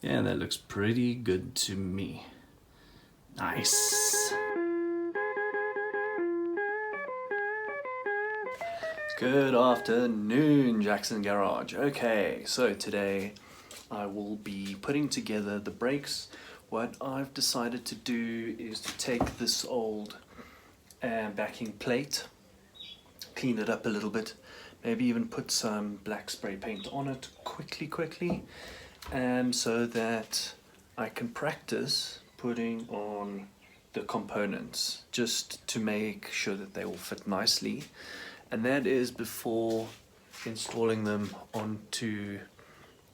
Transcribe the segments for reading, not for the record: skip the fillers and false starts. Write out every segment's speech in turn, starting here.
Yeah, that looks pretty good to me. Nice. Good afternoon, Jackson Garage. Okay, so today I will be putting together the brakes. What I've decided to do is to take this old backing plate, clean it up a little bit, maybe even put some black spray paint on it quickly, and so that I can practice putting on the components just to make sure that they all fit nicely, and that is before installing them onto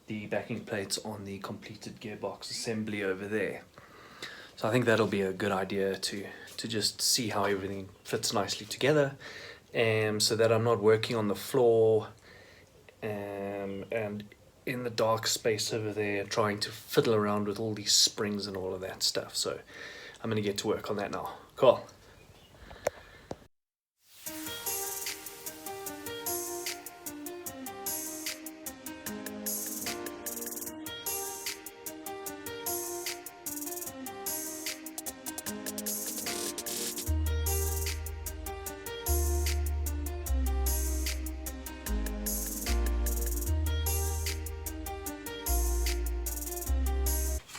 the backing plates on the completed gearbox assembly over there. So I think that'll be a good idea to just see how everything fits nicely together, so that I'm not working on the floor and in the dark space over there trying to fiddle around with all these springs and all of that stuff. So I'm going to get to work on that now. Cool.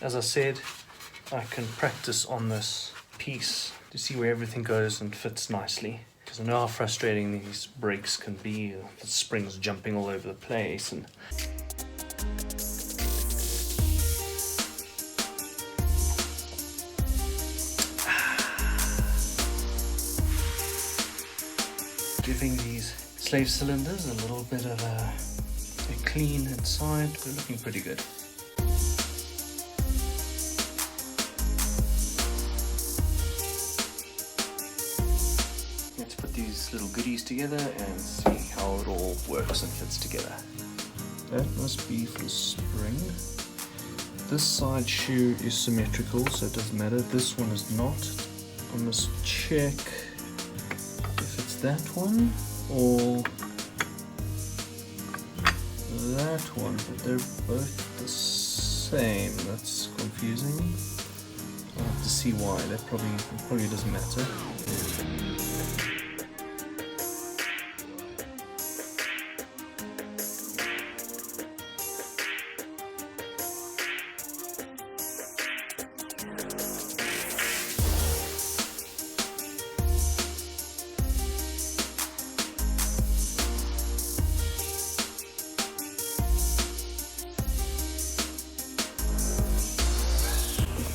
As I said, I can practice on this piece to see where everything goes and fits nicely, because I know how frustrating these brakes can be, the springs jumping all over the place. And giving these slave cylinders a little bit of a clean inside. They're looking pretty good. Let's put these little goodies together and see how it all works and fits together. That must be for the spring. This side shoe is symmetrical, so it doesn't matter. This one is not. I must check if it's that one or that one, but they're both the same. That's confusing. I'll have to see why. That probably doesn't matter.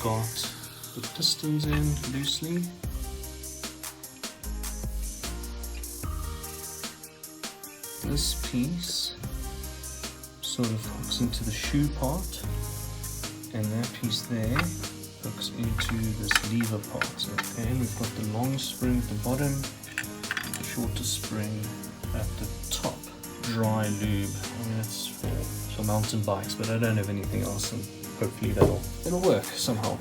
Got the pistons in loosely. This piece sort of hooks into the shoe part, and that piece there hooks into this lever part. Okay, and we've got the long spring at the bottom, the shorter spring at the top. Dry lube. I mean, that's for mountain bikes, but I don't have anything else, and hopefully it'll work somehow.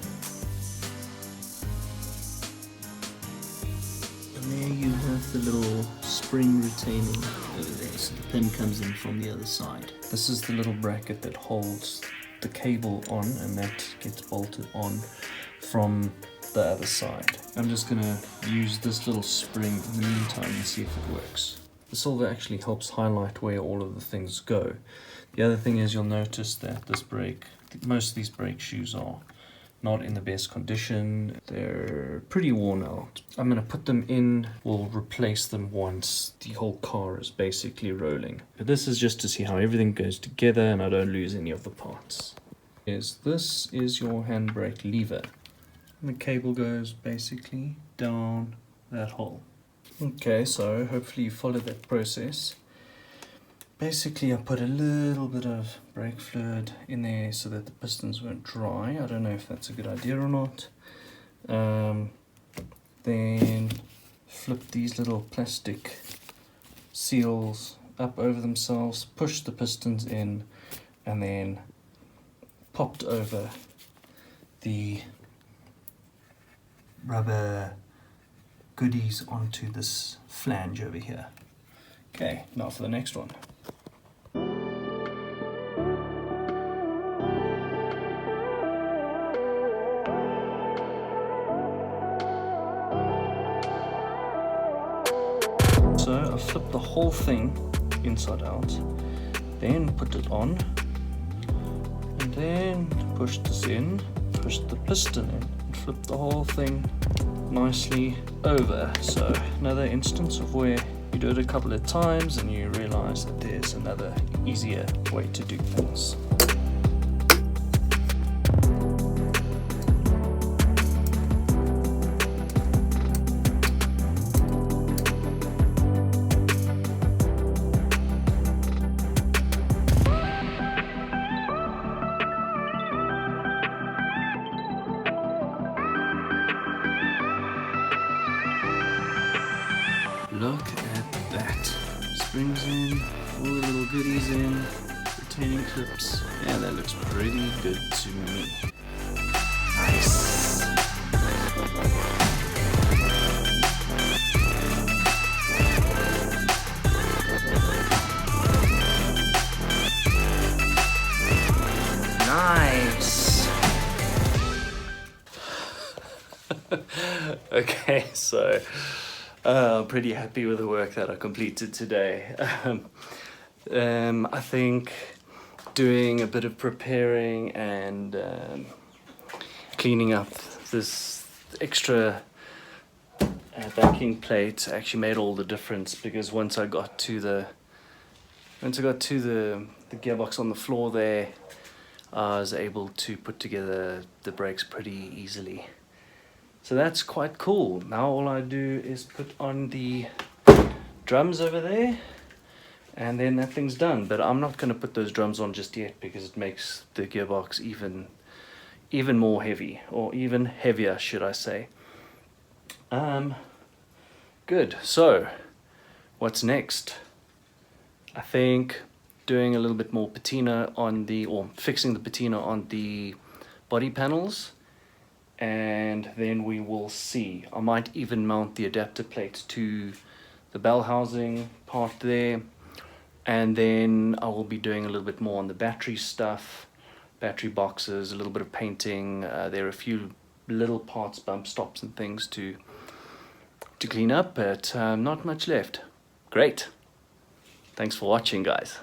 And there you have the little spring retaining over there, so the pin comes in from the other side. This is the little bracket that holds the cable on, and that gets bolted on from the other side. I'm just gonna use this little spring in the meantime and see if it works. The silver actually helps highlight where all of the things go. The other thing is, you'll notice that this brake, most of these brake shoes are not in the best condition. They're pretty worn out. I'm going to put them in. We'll replace them once the whole car is basically rolling. But this is just to see how everything goes together and I don't lose any of the parts. This is your handbrake lever. And the cable goes basically down that hole. Okay, so hopefully you follow that process. Basically, I put a little bit of brake fluid in there so that the pistons won't dry. I don't know if that's a good idea or not. Then flip these little plastic seals up over themselves, push the pistons in, and then popped over the rubber goodies onto this flange over here. Okay, now for the next one. flip the whole thing inside out, then put it on, and then push this in, push the piston in, and flip the whole thing nicely over. So another instance of where you do it a couple of times and you realize that there's another easier way to do things. Look at that. Springs in, all the little goodies in, retaining clips, and that looks pretty good to me. Nice. Nice. Okay, so I'm pretty happy with the work that I completed today. I think doing a bit of preparing and cleaning up this extra backing plate actually made all the difference, because once I got to the gearbox on the floor there, I was able to put together the brakes pretty easily. So that's quite cool. Now all I do is put on the drums over there, and then that thing's done. But I'm not going to put those drums on just yet, because it makes the gearbox even more heavy, or even heavier, should I say. Good. So what's next? I think doing a little bit more patina on or fixing the patina on the body panels. And then we will see. I might even mount the adapter plate to the bell housing part there. And then I will be doing a little bit more on the battery stuff, battery boxes, a little bit of painting. There are a few little parts, bump stops and things to clean up, but not much left. Great. Thanks for watching, guys.